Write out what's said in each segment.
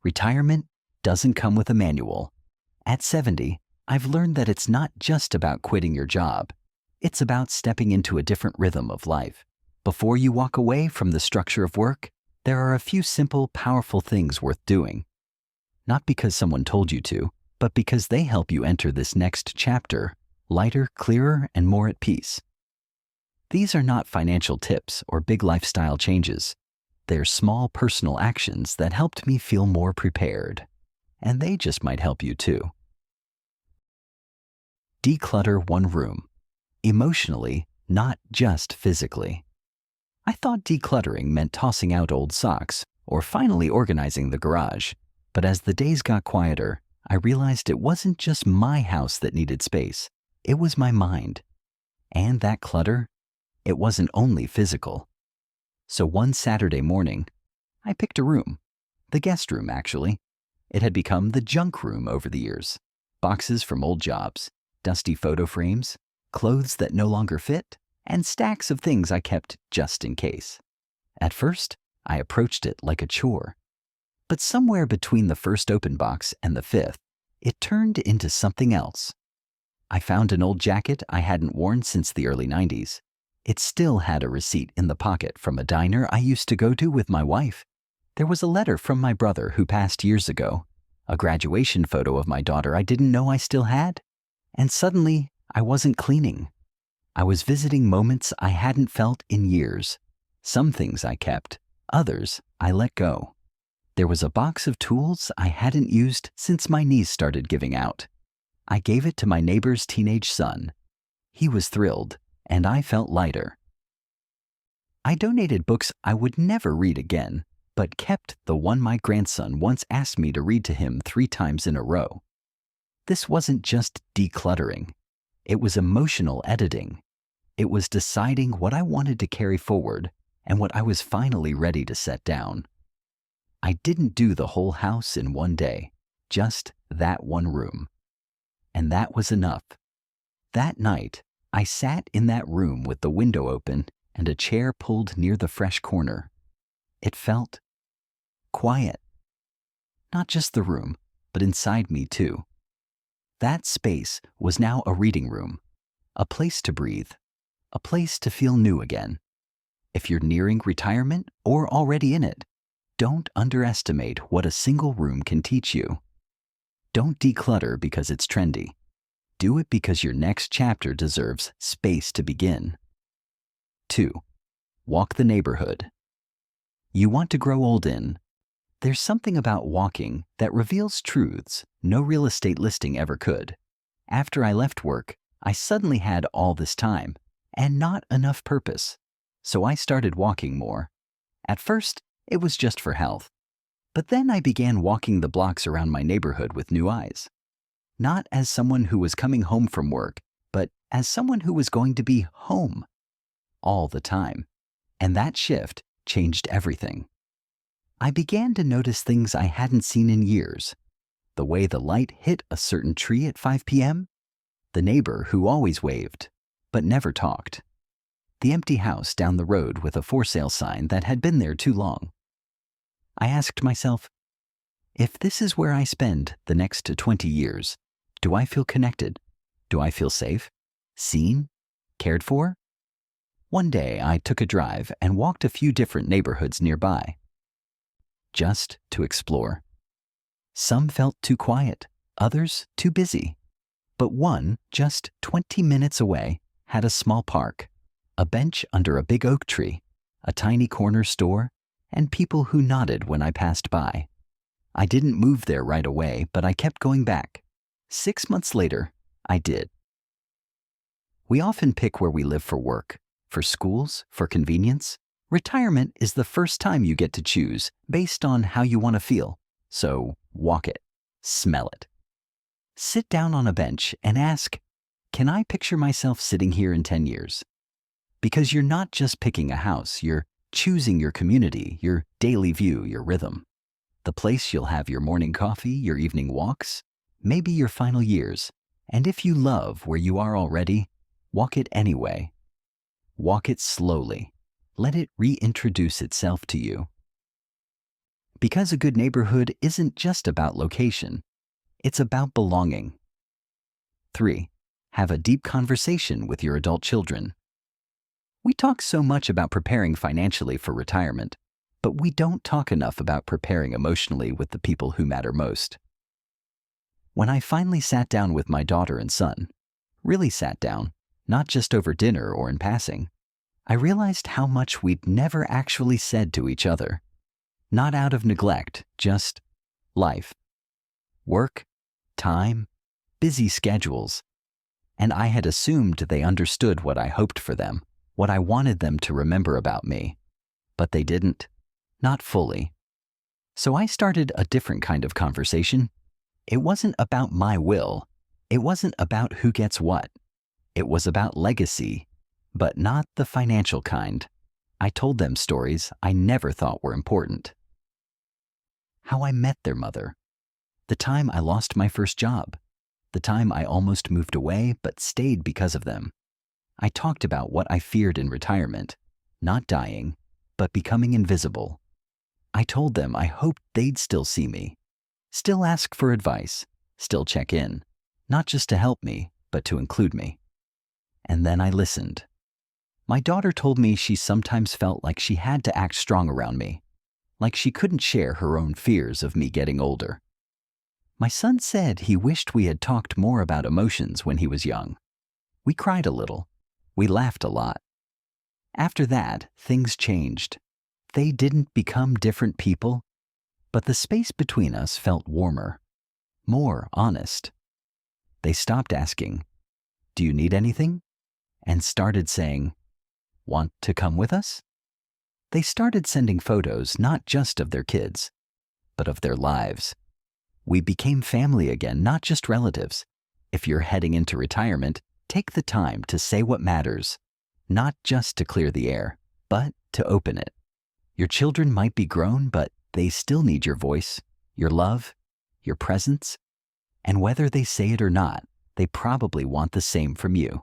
Retirement doesn't come with a manual. At 70, I've learned that it's not just about quitting your job. It's about stepping into a different rhythm of life. Before you walk away from the structure of work, there are a few simple, powerful things worth doing. Not because someone told you to, but because they help you enter this next chapter lighter, clearer, and more at peace. These are not financial tips or big lifestyle changes. They're small personal actions that helped me feel more prepared. And they just might help you too. Declutter one room. Emotionally, not just physically. I thought decluttering meant tossing out old socks or finally organizing the garage. But as the days got quieter, I realized it wasn't just my house that needed space. It was my mind. And that clutter, it wasn't only physical. So one Saturday morning, I picked a room. The guest room, actually. It had become the junk room over the years. Boxes from old jobs, dusty photo frames, clothes that no longer fit, and stacks of things I kept just in case. At first, I approached it like a chore. But somewhere between the first open box and the fifth, it turned into something else. I found an old jacket I hadn't worn since the early 90s. It still had a receipt in the pocket from a diner I used to go to with my wife. There was a letter from my brother who passed years ago, a graduation photo of my daughter I didn't know I still had. And suddenly, I wasn't cleaning. I was visiting moments I hadn't felt in years. Some things I kept, others I let go. There was a box of tools I hadn't used since my knees started giving out. I gave it to my neighbor's teenage son. He was thrilled, and I felt lighter. I donated books I would never read again, but kept the one my grandson once asked me to read to him 3 times in a row. This wasn't just decluttering. It was emotional editing. It was deciding what I wanted to carry forward and what I was finally ready to set down. I didn't do the whole house in one day, just that one room. And that was enough. That night, I sat in that room with the window open and a chair pulled near the fresh corner. It felt quiet. Not just the room, but inside me too. That space was now a reading room, a place to breathe, a place to feel new again. If you're nearing retirement or already in it, don't underestimate what a single room can teach you. Don't declutter because it's trendy. Do it because your next chapter deserves space to begin. 2. Walk the neighborhood. You want to grow old in. There's something about walking that reveals truths no real estate listing ever could. After I left work, I suddenly had all this time and not enough purpose. So I started walking more. At first, it was just for health. But then I began walking the blocks around my neighborhood with new eyes. Not as someone who was coming home from work, but as someone who was going to be home all the time. And that shift changed everything. I began to notice things I hadn't seen in years. The way the light hit a certain tree at 5 p.m., the neighbor who always waved, but never talked, the empty house down the road with a for sale sign that had been there too long. I asked myself, if this is where I spend the next 20 years, do I feel connected? Do I feel safe? Seen? Cared for? One day I took a drive and walked a few different neighborhoods nearby, just to explore. Some felt too quiet, others too busy. But one, just 20 minutes away, had a small park, a bench under a big oak tree, a tiny corner store, and people who nodded when I passed by. I didn't move there right away, but I kept going back. 6 months later, I did. We often pick where we live for work, for schools, for convenience. Retirement is the first time you get to choose based on how you want to feel. So walk it, smell it. Sit down on a bench and ask, can I picture myself sitting here in 10 years? Because you're not just picking a house, you're choosing your community, your daily view, your rhythm. The place you'll have your morning coffee, your evening walks, maybe your final years. And if you love where you are already, walk it anyway. Walk it slowly. Let it reintroduce itself to you. Because a good neighborhood isn't just about location, it's about belonging. 3. Have a deep conversation with your adult children. We talk so much about preparing financially for retirement, but we don't talk enough about preparing emotionally with the people who matter most. When I finally sat down with my daughter and son, really sat down, not just over dinner or in passing, I realized how much we'd never actually said to each other. Not out of neglect, just life. Work, time, busy schedules. And I had assumed they understood what I hoped for them, what I wanted them to remember about me. But they didn't. Not fully. So I started a different kind of conversation. It wasn't about my will. It wasn't about who gets what. It was about legacy, but not the financial kind. I told them stories I never thought were important. How I met their mother. The time I lost my first job. The time I almost moved away but stayed because of them. I talked about what I feared in retirement, not dying, but becoming invisible. I told them I hoped they'd still see me, still ask for advice, still check in, not just to help me, but to include me. And then I listened. My daughter told me she sometimes felt like she had to act strong around me, like she couldn't share her own fears of me getting older. My son said he wished we had talked more about emotions when he was young. We cried a little. We laughed a lot. After that, things changed. They didn't become different people, but the space between us felt warmer, more honest. They stopped asking, "Do you need anything?" and started saying, "Want to come with us?" They started sending photos not just of their kids, but of their lives. We became family again, not just relatives. If you're heading into retirement, take the time to say what matters, not just to clear the air, but to open it. Your children might be grown, but they still need your voice, your love, your presence. And whether they say it or not, they probably want the same from you.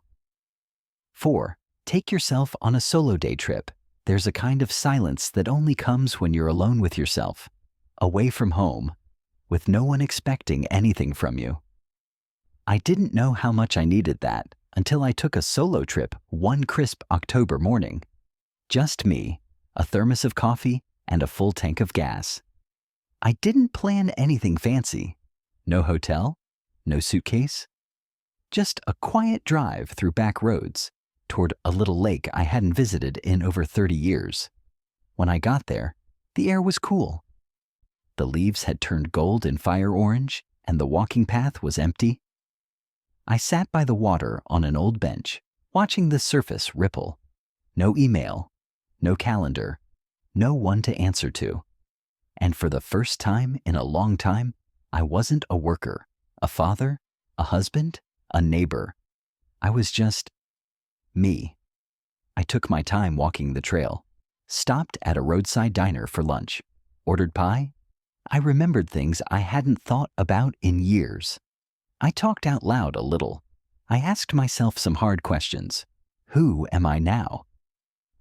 4. Take yourself on a solo day trip. There's a kind of silence that only comes when you're alone with yourself, away from home, with no one expecting anything from you. I didn't know how much I needed that until I took a solo trip one crisp October morning. Just me, a thermos of coffee, and a full tank of gas. I didn't plan anything fancy. No hotel, no suitcase. Just a quiet drive through back roads toward a little lake I hadn't visited in over 30 years. When I got there, the air was cool. The leaves had turned gold and fire orange, and the walking path was empty. I sat by the water on an old bench, watching the surface ripple. No email, no calendar, no one to answer to. And for the first time in a long time, I wasn't a worker, a father, a husband, a neighbor. I was just me. I took my time walking the trail, stopped at a roadside diner for lunch, ordered pie. I remembered things I hadn't thought about in years. I talked out loud a little. I asked myself some hard questions. Who am I now?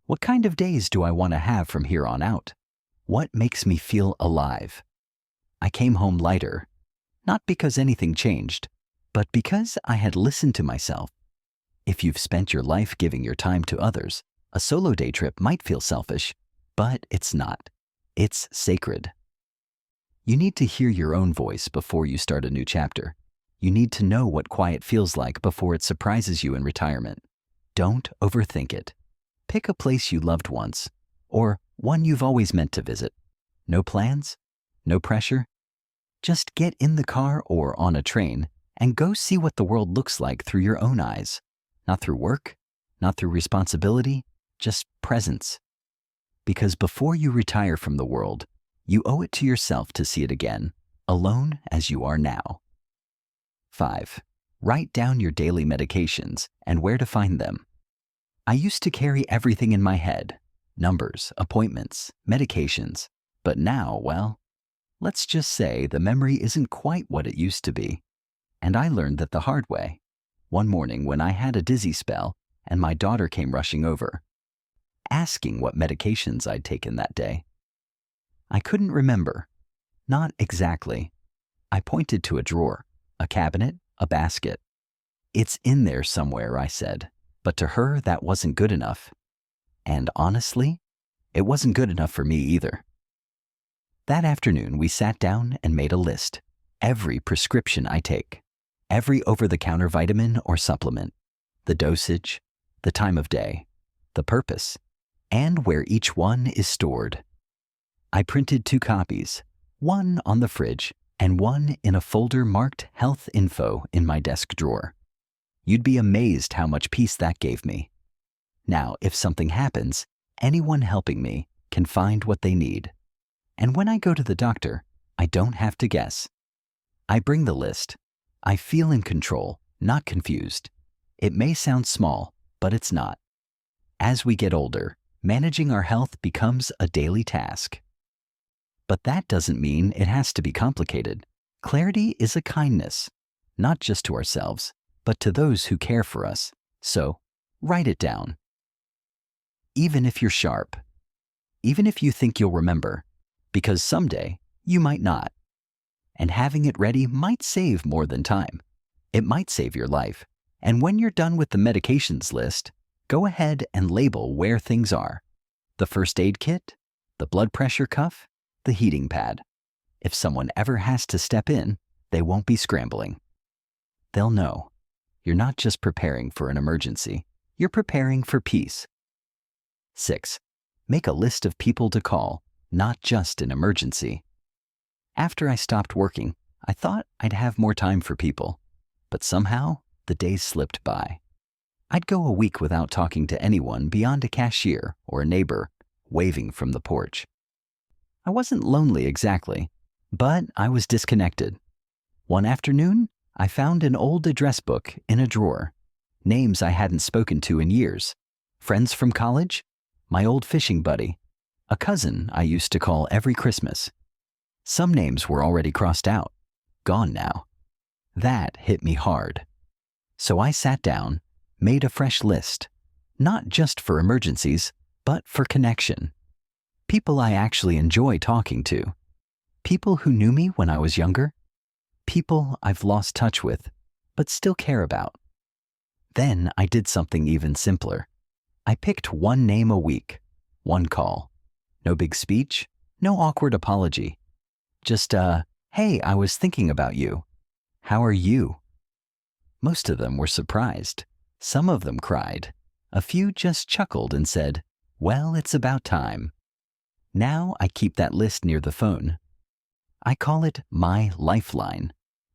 What kind of days do I want to have from here on out? What makes me feel alive? I came home lighter, not because anything changed, but because I had listened to myself. If you've spent your life giving your time to others, a solo day trip might feel selfish, but it's not. It's sacred. You need to hear your own voice before you start a new chapter. You need to know what quiet feels like before it surprises you in retirement. Don't overthink it. Pick a place you loved once, or one you've always meant to visit. No plans, no pressure. Just get in the car or on a train and go see what the world looks like through your own eyes. Not through work, not through responsibility, just presence. Because before you retire from the world, you owe it to yourself to see it again, alone as you are now. 5. Write down your daily medications and where to find them. I used to carry everything in my head, numbers, appointments, medications, but now, well, let's just say the memory isn't quite what it used to be. And I learned that the hard way, one morning when I had a dizzy spell and my daughter came rushing over, asking what medications I'd taken that day. I couldn't remember. Not exactly. I pointed to a drawer, a cabinet, a basket. It's in there somewhere, I said. But to her, that wasn't good enough. And honestly, it wasn't good enough for me either. That afternoon, we sat down and made a list. Every prescription I take, every over-the-counter vitamin or supplement, the dosage, the time of day, the purpose, and where each one is stored. I printed 2 copies, one on the fridge and one in a folder marked Health Info in my desk drawer. You'd be amazed how much peace that gave me. Now, if something happens, anyone helping me can find what they need. And when I go to the doctor, I don't have to guess. I bring the list. I feel in control, not confused. It may sound small, but it's not. As we get older, managing our health becomes a daily task. But that doesn't mean it has to be complicated. Clarity is a kindness, not just to ourselves, but to those who care for us. So, write it down. Even if you're sharp, even if you think you'll remember, because someday you might not. And having it ready might save more than time. It might save your life. And when you're done with the medications list, go ahead and label where things are. The first aid kit, the blood pressure cuff, the heating pad. If someone ever has to step in, they won't be scrambling. They'll know. You're not just preparing for an emergency, you're preparing for peace. 6. Make a list of people to call, not just an emergency. After I stopped working, I thought I'd have more time for people, but somehow the days slipped by. I'd go a week without talking to anyone beyond a cashier or a neighbor waving from the porch. I wasn't lonely exactly, but I was disconnected. One afternoon, I found an old address book in a drawer, names I hadn't spoken to in years, friends from college, my old fishing buddy, a cousin I used to call every Christmas. Some names were already crossed out, gone now. That hit me hard. So I sat down, made a fresh list, not just for emergencies, but for connection. People I actually enjoy talking to. People who knew me when I was younger. People I've lost touch with, but still care about. Then I did something even simpler. I picked one name a week, one call. No big speech, no awkward apology. Just hey, I was thinking about you. How are you? Most of them were surprised. Some of them cried. A few just chuckled and said, well, it's about time. Now I keep that list near the phone. I call it my lifeline,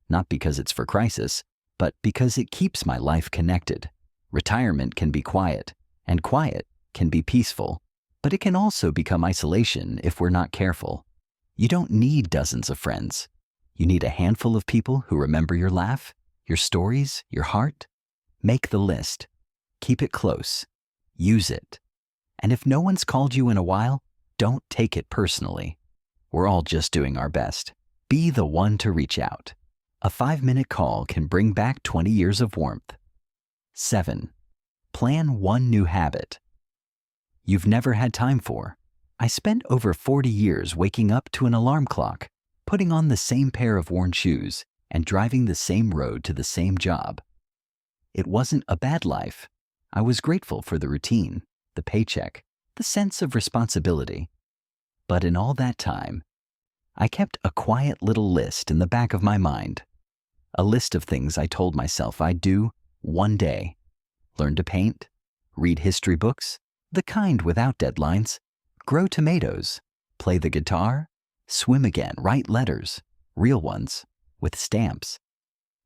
not because it's for crisis, but because it keeps my life connected. Retirement can be quiet, and quiet can be peaceful, but it can also become isolation if we're not careful. You don't need dozens of friends. You need a handful of people who remember your laugh, your stories, your heart. Make the list. Keep it close. Use it. And if no one's called you in a while, don't take it personally. We're all just doing our best. Be the one to reach out. A 5-minute call can bring back 20 years of warmth. 7. Plan one new habit you've never had time for. I spent over 40 years waking up to an alarm clock, putting on the same pair of worn shoes, and driving the same road to the same job. It wasn't a bad life. I was grateful for the routine, the paycheck, the sense of responsibility. But in all that time, I kept a quiet little list in the back of my mind. A list of things I told myself I'd do one day. Learn to paint, read history books, the kind without deadlines, grow tomatoes, play the guitar, swim again, write letters, real ones, with stamps.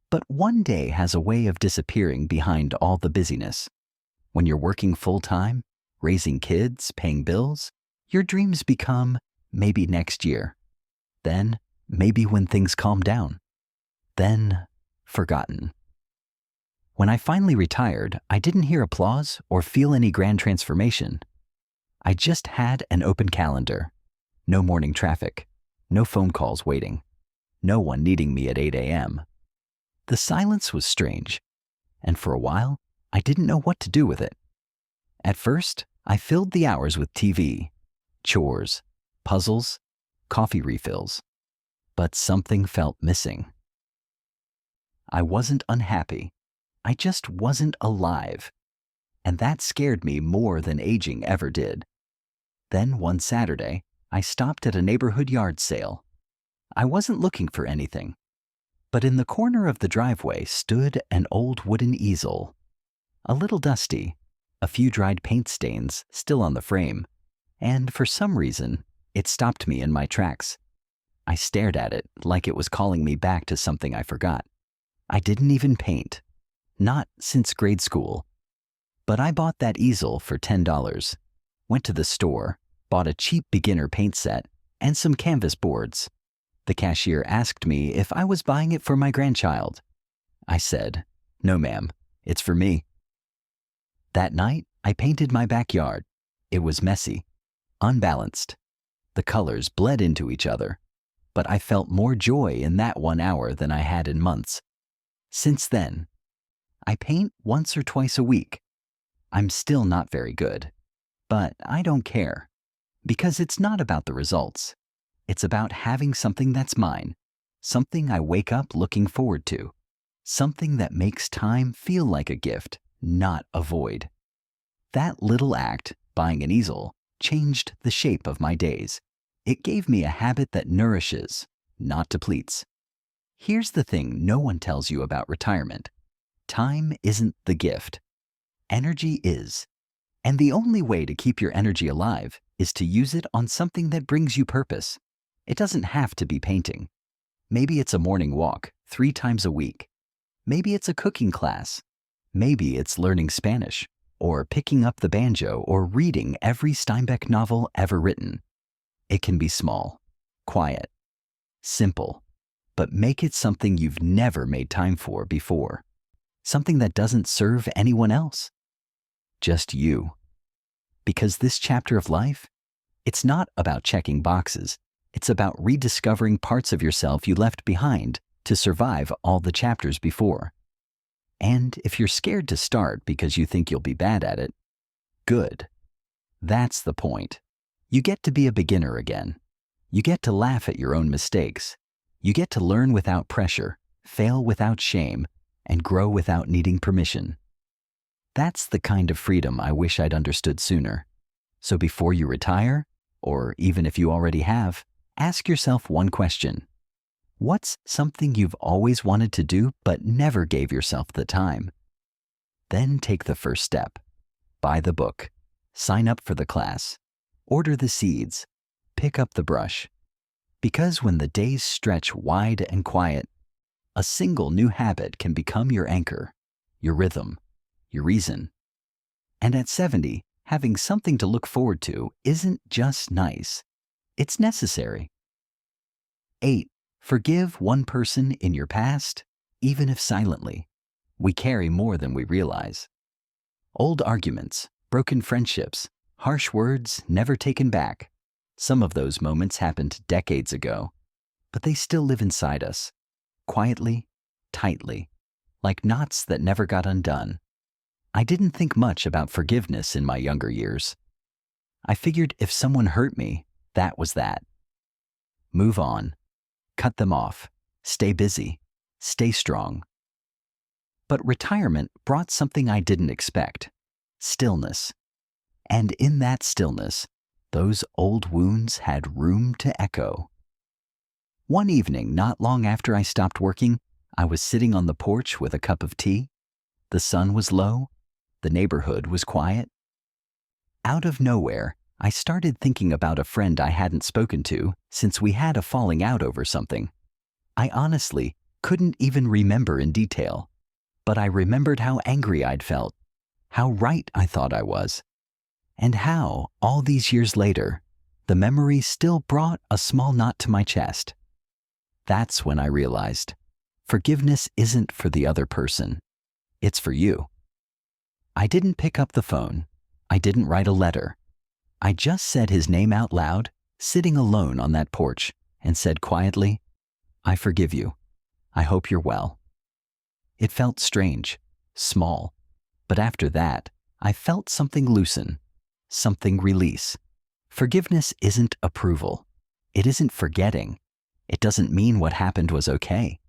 But one day has a way of disappearing behind all the busyness. When you're working full-time, raising kids, paying bills, your dreams become maybe next year. Then maybe when things calm down. Then forgotten. When I finally retired, I didn't hear applause or feel any grand transformation. I just had an open calendar. No morning traffic. No phone calls waiting. No one needing me at 8 a.m. The silence was strange, and for a while, I didn't know what to do with it. At first, I filled the hours with TV, chores, puzzles, coffee refills. But something felt missing. I wasn't unhappy. I just wasn't alive. And that scared me more than aging ever did. Then one Saturday, I stopped at a neighborhood yard sale. I wasn't looking for anything. But in the corner of the driveway stood an old wooden easel. A little dusty, a few dried paint stains still on the frame, and for some reason, it stopped me in my tracks. I stared at it like it was calling me back to something I forgot. I didn't even paint. Not since grade school. But I bought that easel for $10, went to the store, bought a cheap beginner paint set, and some canvas boards. The cashier asked me if I was buying it for my grandchild. I said, "No, ma'am, it's for me." That night, I painted my backyard. It was messy, unbalanced. The colors bled into each other, but I felt more joy in that 1 hour than I had in months. Since then, I paint once or twice a week. I'm still not very good, but I don't care, because it's not about the results. It's about having something that's mine, something I wake up looking forward to, something that makes time feel like a gift, not a void. That little act, buying an easel, changed the shape of my days. It gave me a habit that nourishes, not depletes. Here's the thing no one tells you about retirement. Time isn't the gift. Energy is. And the only way to keep your energy alive is to use it on something that brings you purpose. It doesn't have to be painting. Maybe it's a morning walk 3 times a week. Maybe it's a cooking class. Maybe it's learning Spanish, or picking up the banjo, or reading every Steinbeck novel ever written. It can be small, quiet, simple, but make it something you've never made time for before. Something that doesn't serve anyone else. Just you. Because this chapter of life, it's not about checking boxes. It's about rediscovering parts of yourself you left behind to survive all the chapters before. And if you're scared to start because you think you'll be bad at it, good. That's the point. You get to be a beginner again. You get to laugh at your own mistakes. You get to learn without pressure, fail without shame, and grow without needing permission. That's the kind of freedom I wish I'd understood sooner. So before you retire, or even if you already have, ask yourself one question. What's something you've always wanted to do but never gave yourself the time? Then take the first step. Buy the book. Sign up for the class. Order the seeds. Pick up the brush. Because when the days stretch wide and quiet, a single new habit can become your anchor, your rhythm, your reason. And at 70, having something to look forward to isn't just nice. It's necessary. 8. Forgive one person in your past, even if silently. We carry more than we realize. Old arguments, broken friendships, harsh words never taken back. Some of those moments happened decades ago, but they still live inside us, quietly, tightly, like knots that never got undone. I didn't think much about forgiveness in my younger years. I figured if someone hurt me, that was that. Move on. Cut them off. Stay busy. Stay strong. But retirement brought something I didn't expect. Stillness. And in that stillness, those old wounds had room to echo. One evening, not long after I stopped working, I was sitting on the porch with a cup of tea. The sun was low. The neighborhood was quiet. Out of nowhere, I started thinking about a friend I hadn't spoken to since we had a falling out over something. I honestly couldn't even remember in detail, but I remembered how angry I'd felt, how right I thought I was, and how, all these years later, the memory still brought a small knot to my chest. That's when I realized forgiveness isn't for the other person. It's for you. I didn't pick up the phone. I didn't write a letter. I just said his name out loud, sitting alone on that porch, and said quietly, "I forgive you. I hope you're well." It felt strange, small, but after that, I felt something loosen, something release. Forgiveness isn't approval. It isn't forgetting. It doesn't mean what happened was okay.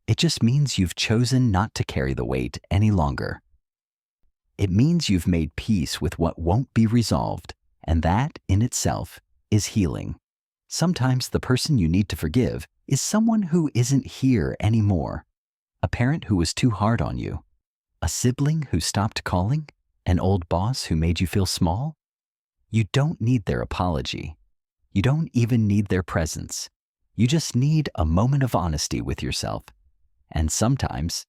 It just means you've chosen not to carry the weight any longer. It means you've made peace with what won't be resolved, and that, in itself, is healing. Sometimes the person you need to forgive is someone who isn't here anymore. A parent who was too hard on you. A sibling who stopped calling. An old boss who made you feel small. You don't need their apology. You don't even need their presence. You just need a moment of honesty with yourself. And sometimes,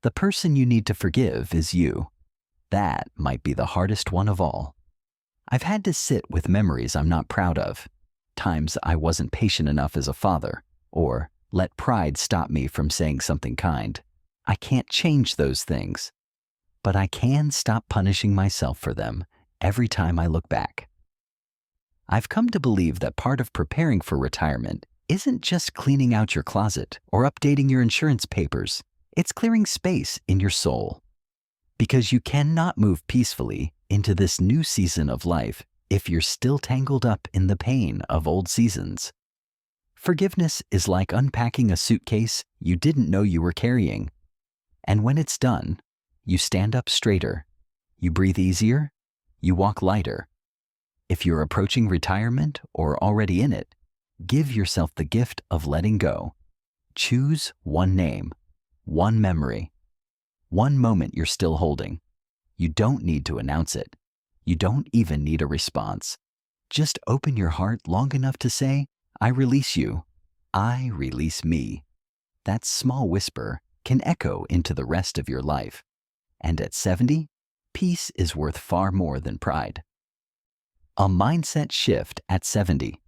the person you need to forgive is you. That might be the hardest one of all. I've had to sit with memories I'm not proud of. Times I wasn't patient enough as a father, or let pride stop me from saying something kind. I can't change those things, but I can stop punishing myself for them every time I look back. I've come to believe that part of preparing for retirement isn't just cleaning out your closet or updating your insurance papers. It's clearing space in your soul. Because you cannot move peacefully into this new season of life if you're still tangled up in the pain of old seasons. Forgiveness is like unpacking a suitcase you didn't know you were carrying. And when it's done, you stand up straighter, you breathe easier, you walk lighter. If you're approaching retirement or already in it, give yourself the gift of letting go. Choose one name, one memory, one moment you're still holding. You don't need to announce it. You don't even need a response. Just open your heart long enough to say, I release you. I release me. That small whisper can echo into the rest of your life. And at 70, peace is worth far more than pride. A mindset shift at 70.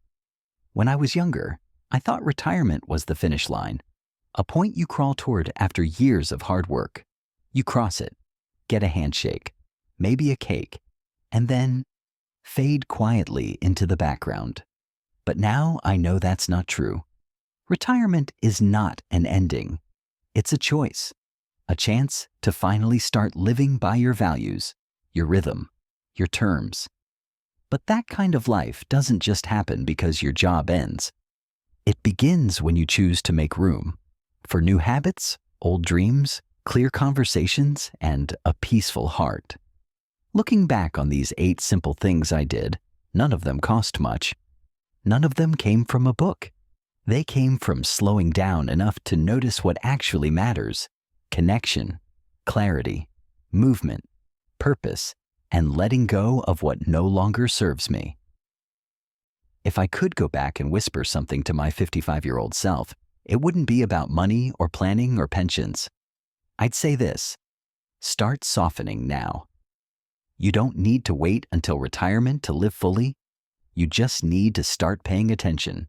When I was younger, I thought retirement was the finish line, a point you crawl toward after years of hard work. You cross it, get a handshake, maybe a cake, and then fade quietly into the background. But now I know that's not true. Retirement is not an ending. It's a choice, a chance to finally start living by your values, your rhythm, your terms. But that kind of life doesn't just happen because your job ends. It begins when you choose to make room for new habits, old dreams, clear conversations, and a peaceful heart. Looking back on these 8 simple things I did, none of them cost much. None of them came from a book. They came from slowing down enough to notice what actually matters: connection, clarity, movement, purpose, and letting go of what no longer serves me. If I could go back and whisper something to my 55-year-old self, it wouldn't be about money or planning or pensions. I'd say this: start softening now. You don't need to wait until retirement to live fully. You just need to start paying attention.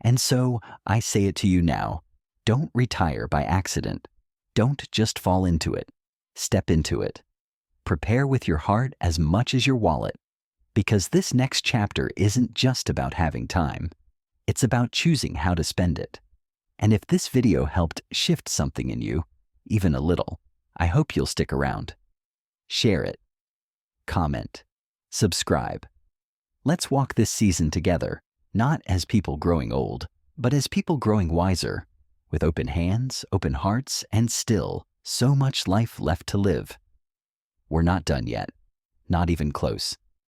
And so I say it to you now: don't retire by accident. Don't just fall into it. Step into it. Prepare with your heart as much as your wallet, because this next chapter isn't just about having time. It's about choosing how to spend it. And if this video helped shift something in you, even a little, I hope you'll stick around. Share it. Comment. Subscribe. Let's walk this season together, not as people growing old, but as people growing wiser, with open hands, open hearts, and still so much life left to live. We're not done yet. Not even close.